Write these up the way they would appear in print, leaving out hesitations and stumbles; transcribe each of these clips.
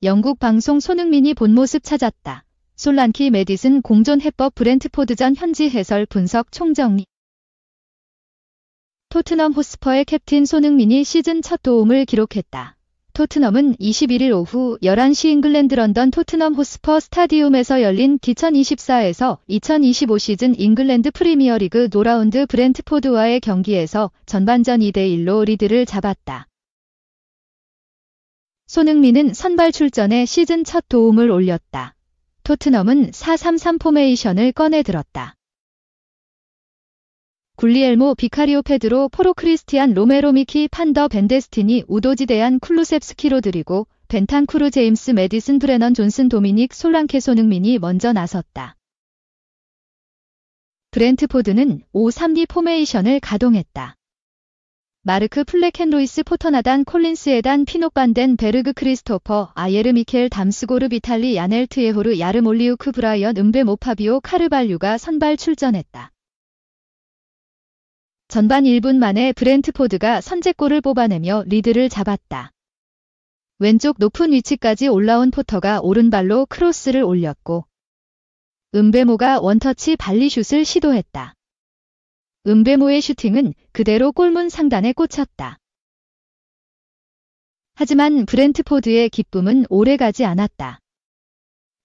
영국 방송 손흥민이 본 모습 찾았다. 솔란키 메디슨 공존 해법 브렌트포드전 현지 해설 분석 총정리. 토트넘 호스퍼의 캡틴 손흥민이 시즌 첫 도움을 기록했다. 토트넘은 21일 오후 11시 잉글랜드 런던 토트넘 호스퍼 스타디움에서 열린 2024에서 2025 시즌 잉글랜드 프리미어리그 노라운드 브렌트포드와의 경기에서 전반전 2대1로 리드를 잡았다. 손흥민은 선발 출전에 시즌 첫 도움을 올렸다. 토트넘은 4-3-3 포메이션을 꺼내들었다. 굴리엘모 비카리오 페드로 포로 크리스티안 로메로 미키 판더 벤데스티니 우도지 데안 쿨루셉스키로 드리고 벤탄쿠르 제임스 메디슨 브레넌 존슨 도미닉 솔랑케 손흥민이 먼저 나섰다. 브렌트포드는 5-3-2 포메이션을 가동했다. 마르크 플레켄로이스 포터나단 콜린스 에단 피녹 반덴 베르그 크리스토퍼 아예르 미켈 담스고르 비탈리 야넬 트예호르 야르 몰리우크 브라이언 은베 모파비오 카르발류가 선발 출전했다. 전반 1분 만에 브렌트포드가 선제골을 뽑아내며 리드를 잡았다. 왼쪽 높은 위치까지 올라온 포터가 오른발로 크로스를 올렸고 은베모가 원터치 발리슛을 시도했다. 은베모의 슈팅은 그대로 골문 상단에 꽂혔다. 하지만 브렌트포드의 기쁨은 오래가지 않았다.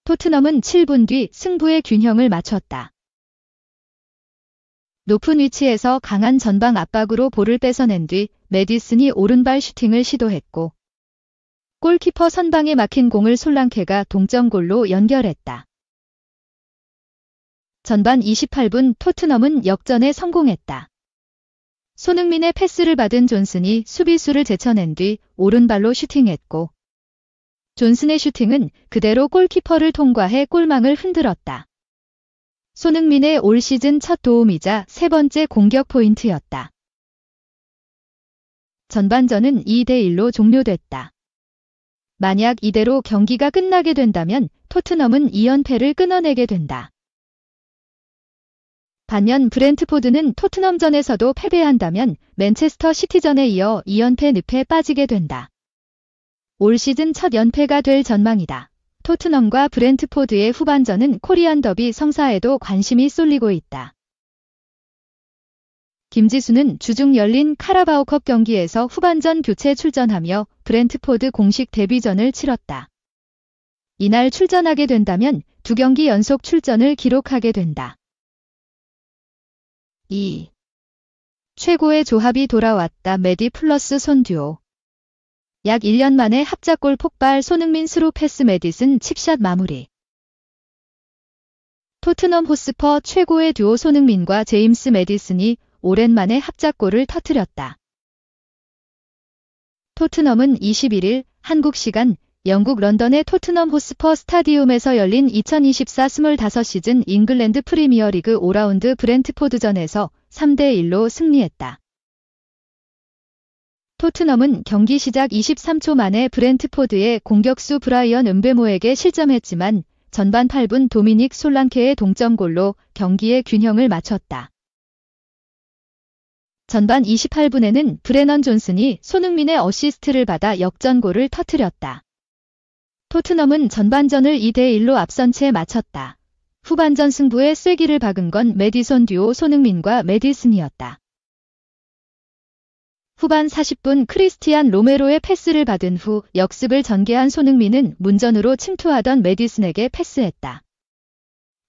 토트넘은 7분 뒤 승부의 균형을 맞췄다. 높은 위치에서 강한 전방 압박으로 볼을 뺏어낸 뒤 메디슨이 오른발 슈팅을 시도했고 골키퍼 선방에 막힌 공을 솔랑케가 동점골로 연결했다. 전반 28분 토트넘은 역전에 성공했다. 손흥민의 패스를 받은 존슨이 수비수를 제쳐낸 뒤 오른발로 슈팅했고 존슨의 슈팅은 그대로 골키퍼를 통과해 골망을 흔들었다. 손흥민의 올 시즌 첫 도움이자 세 번째 공격 포인트였다. 전반전은 2대1로 종료됐다. 만약 이대로 경기가 끝나게 된다면 토트넘은 2연패를 끊어내게 된다. 반면 브렌트포드는 토트넘전에서도 패배한다면 맨체스터 시티전에 이어 2연패 늪에 빠지게 된다. 올 시즌 첫 연패가 될 전망이다. 토트넘과 브렌트포드의 후반전은 코리안 더비 성사에도 관심이 쏠리고 있다. 김지수는 주중 열린 카라바오컵 경기에서 후반전 교체 출전하며 브렌트포드 공식 데뷔전을 치렀다. 이날 출전하게 된다면 2경기 연속 출전을 기록하게 된다. 2. 최고의 조합이 돌아왔다. 메디 플러스 손 듀오. 약 1년 만에 합작골 폭발 손흥민 스루 패스 메디슨 칩샷 마무리. 토트넘 호스퍼 최고의 듀오 손흥민과 제임스 메디슨이 오랜만에 합작골을 터뜨렸다. 토트넘은 21일 한국 시간 영국 런던의 토트넘 호스퍼 스타디움에서 열린 2024-25 시즌 잉글랜드 프리미어리그 5라운드 브렌트포드전에서 3대1로 승리했다. 토트넘은 경기 시작 23초 만에 브렌트포드의 공격수 브라이언 은베모에게 실점했지만 전반 8분 도미닉 솔랑케의 동점골로 경기의 균형을 맞췄다. 전반 28분에는 브레넌 존슨이 손흥민의 어시스트를 받아 역전골을 터뜨렸다. 토트넘은 전반전을 2대1로 앞선 채 마쳤다. 후반전 승부에 쐐기를 박은 건 메디손 듀오 손흥민과 메디슨이었다. 후반 40분 크리스티안 로메로의 패스를 받은 후 역습을 전개한 손흥민은 문전으로 침투하던 메디슨에게 패스했다.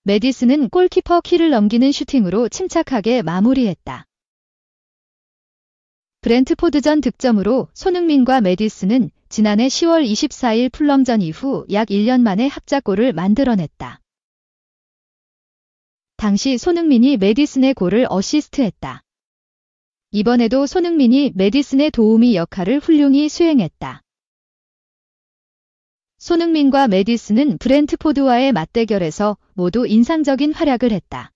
메디슨은 골키퍼 키를 넘기는 슈팅으로 침착하게 마무리했다. 브렌트포드전 득점으로 손흥민과 메디슨은 지난해 10월 24일 풀럼전 이후 약 1년 만에 합작골을 만들어냈다. 당시 손흥민이 메디슨의 골을 어시스트했다. 이번에도 손흥민이 메디슨의 도우미 역할을 훌륭히 수행했다. 손흥민과 메디슨은 브렌트포드와의 맞대결에서 모두 인상적인 활약을 했다.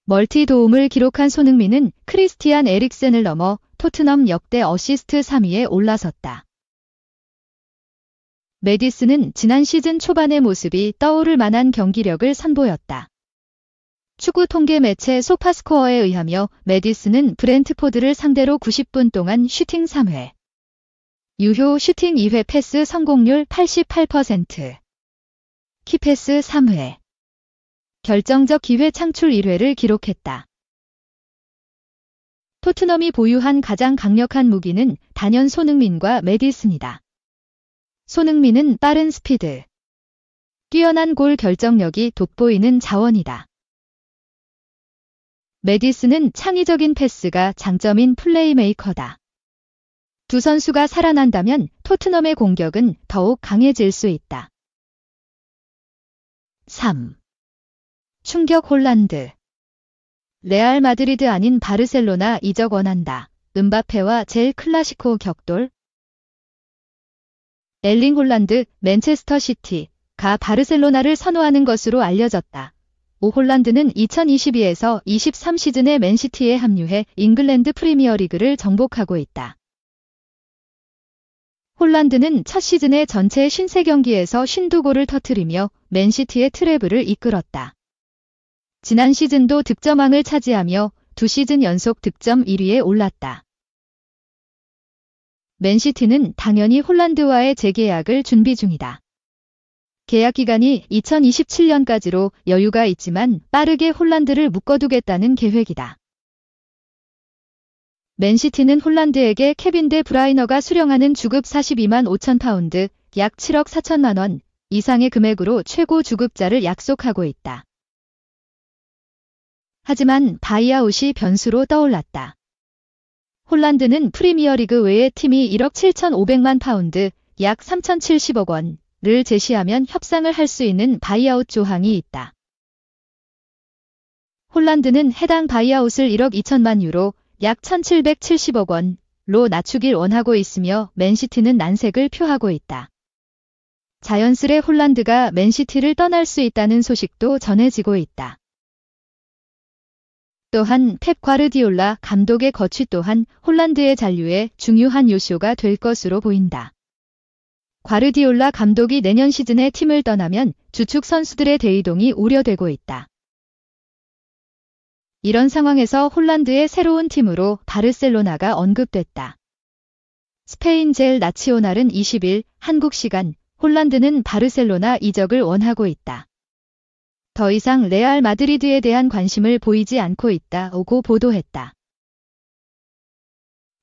멀티 도움을 기록한 손흥민은 크리스티안 에릭센을 넘어 토트넘 역대 어시스트 3위에 올라섰다. 메디슨은 지난 시즌 초반의 모습이 떠오를 만한 경기력을 선보였다. 축구 통계 매체 소파스코어에 의하며 메디슨은 브렌트포드를 상대로 90분 동안 슈팅 3회, 유효 슈팅 2회 패스 성공률 88%. 키패스 3회. 결정적 기회 창출 1회를 기록했다. 토트넘이 보유한 가장 강력한 무기는 단연 손흥민과 메디슨이다. 손흥민은 빠른 스피드, 뛰어난 골 결정력이 돋보이는 자원이다. 메디슨은 창의적인 패스가 장점인 플레이메이커다. 두 선수가 살아난다면 토트넘의 공격은 더욱 강해질 수 있다. 3. 충격 홀란드. 레알 마드리드 아닌 바르셀로나 이적 원한다. 음바페와 젤 클라시코 격돌. 엘링 홀란드, 맨체스터 시티가 바르셀로나를 선호하는 것으로 알려졌다. 홀란드는 2022에서 23 시즌에 맨시티에 합류해 잉글랜드 프리미어리그를 정복하고 있다. 홀란드는 첫 시즌에 전체 53경기에서 52골을 터뜨리며 맨시티의 트래블을 이끌었다. 지난 시즌도 득점왕을 차지하며 2시즌 연속 득점 1위에 올랐다. 맨시티는 당연히 홀란드와의 재계약을 준비 중이다. 계약 기간이 2027년까지로 여유가 있지만 빠르게 홀란드를 묶어두겠다는 계획이다. 맨시티는 홀란드에게 케빈 데 브라이너가 수령하는 주급 42만 5천 파운드, 약 7억 4천만 원 이상의 금액으로 최고 주급자를 약속하고 있다. 하지만 바이아웃이 변수로 떠올랐다. 홀란드는 프리미어리그 외의 팀이 1억 7,500만 파운드, 약 3,070억 원을 제시하면 협상을 할 수 있는 바이아웃 조항이 있다. 홀란드는 해당 바이아웃을 1억 2천만 유로, 약 1,770억 원로 낮추길 원하고 있으며 맨시티는 난색을 표하고 있다. 자연스레 홀란드가 맨시티를 떠날 수 있다는 소식도 전해지고 있다. 또한 펩 과르디올라 감독의 거취 또한 홀란드의 잔류에 중요한 요소가 될 것으로 보인다. 과르디올라 감독이 내년 시즌에 팀을 떠나면 주축 선수들의 대이동이 우려되고 있다. 이런 상황에서 홀란드의 새로운 팀으로 바르셀로나가 언급됐다. 스페인 젤 나치오날은 20일 한국 시간 홀란드는 바르셀로나 이적을 원하고 있다. 더 이상 레알 마드리드에 대한 관심을 보이지 않고 있다고 보도했다.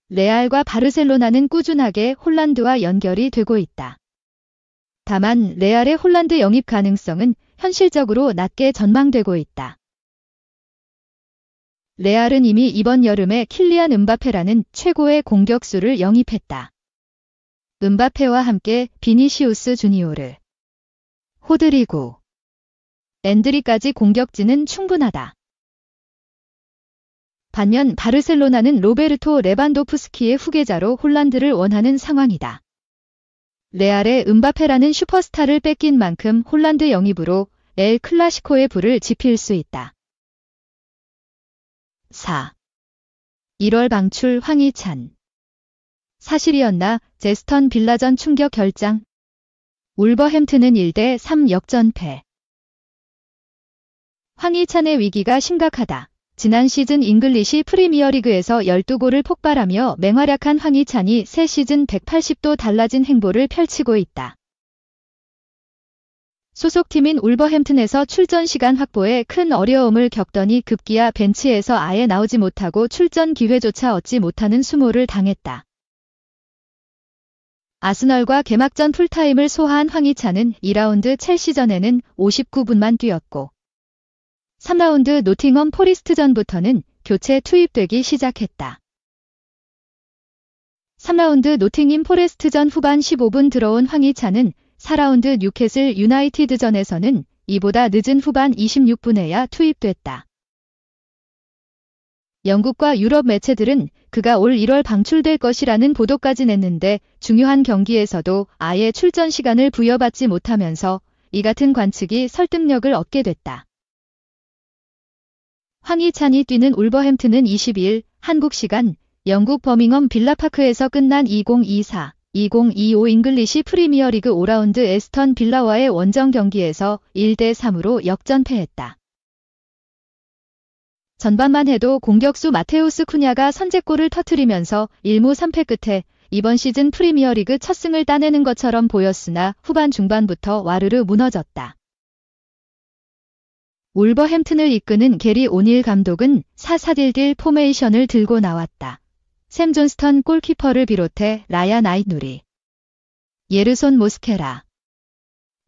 레알과 바르셀로나는 꾸준하게 홀란드와 연결이 되고 있다. 다만 레알의 홀란드 영입 가능성은 현실적으로 낮게 전망되고 있다. 레알은 이미 이번 여름에 킬리안 음바페라는 최고의 공격수를 영입했다. 음바페와 함께 비니시우스 주니오르, 호드리고, 엔드리까지 공격진은 충분하다. 반면 바르셀로나는 로베르토 레반도프스키의 후계자로 홀란드를 원하는 상황이다. 레알의 음바페라는 슈퍼스타를 뺏긴 만큼 홀란드 영입으로 엘 클라시코의 불을 지필 수 있다. 4. 1월 방출 황희찬. 사실이었나 제스턴 빌라전 충격 결장. 울버햄튼은 1대3 역전패. 황희찬의 위기가 심각하다. 지난 시즌 잉글리시 프리미어리그에서 12골을 폭발하며 맹활약한 황희찬이 새 시즌 180도 달라진 행보를 펼치고 있다. 소속팀인 울버햄튼에서 출전 시간 확보에 큰 어려움을 겪더니 급기야 벤치에서 아예 나오지 못하고 출전 기회조차 얻지 못하는 수모를 당했다. 아스널과 개막전 풀타임을 소화한 황희찬은 2라운드 첼시전에는 59분만 뛰었고 3라운드 노팅엄 포리스트전부터는 교체 투입되기 시작했다. 3라운드 노팅엄 포레스트전 후반 15분 들어온 황희찬은 4라운드 뉴캐슬 유나이티드전에서는 이보다 늦은 후반 26분에야 투입됐다. 영국과 유럽 매체들은 그가 올 1월 방출될 것이라는 보도까지 냈는데 중요한 경기에서도 아예 출전 시간을 부여받지 못하면서 이 같은 관측이 설득력을 얻게 됐다. 황희찬이 뛰는 울버햄튼은 22일 한국 시간 영국 버밍엄 빌라파크에서 끝난 2024-2025 잉글리시 프리미어리그 5라운드 에스턴 빌라와의 원정 경기에서 1대3으로 역전패했다. 전반만 해도 공격수 마테우스 쿠냐가 선제골을 터뜨리면서 1무 3패 끝에 이번 시즌 프리미어리그 첫 승을 따내는 것처럼 보였으나 후반 중반부터 와르르 무너졌다. 울버햄튼을 이끄는 게리 오닐 감독은 4-4-1 포메이션을 들고 나왔다. 샘 존스턴 골키퍼를 비롯해 라얀 아이누리, 예르손 모스케라,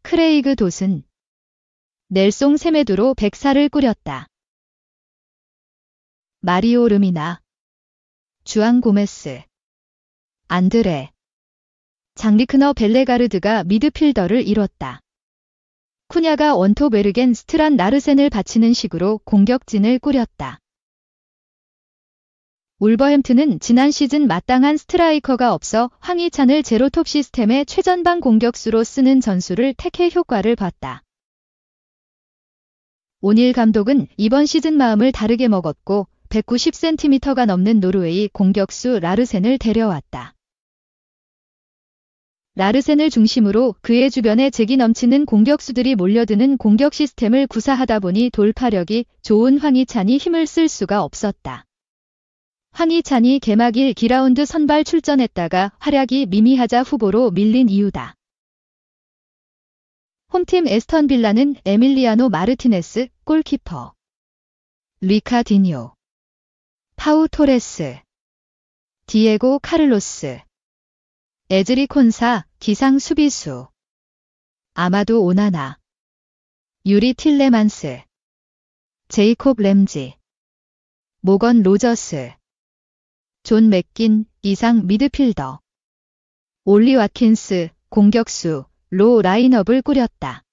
크레이그 돛은, 넬송 세메두로 백사를 꾸렸다. 마리오 르미나, 주앙 고메스, 안드레, 장리크너 벨레가르드가 미드필더를 이뤘다. 쿠냐가 원톱 베르겐 스트란 나르센을 받치는 식으로 공격진을 꾸렸다. 울버햄튼은 지난 시즌 마땅한 스트라이커가 없어 황희찬을 제로톱 시스템의 최전방 공격수로 쓰는 전술을 택해 효과를 봤다. 오닐 감독은 이번 시즌 마음을 다르게 먹었고 190cm가 넘는 노르웨이 공격수 라르센을 데려왔다. 라르센을 중심으로 그의 주변에 재기 넘치는 공격수들이 몰려드는 공격 시스템을 구사하다 보니 돌파력이 좋은 황희찬이 힘을 쓸 수가 없었다. 황희찬이 개막 1기라운드 선발 출전했다가 활약이 미미하자 후보로 밀린 이유다. 홈팀 에스턴 빌라는 에밀리아노 마르티네스, 골키퍼, 리카디뇨, 파우 토레스, 디에고 카를로스, 에즈리 콘사, 기상 수비수, 아마도 오나나, 유리 틸레만스, 제이콥 램지, 모건 로저스, 존 맥긴, 이상 미드필더, 올리 와킨스, 공격수, 로 라인업을 꾸렸다.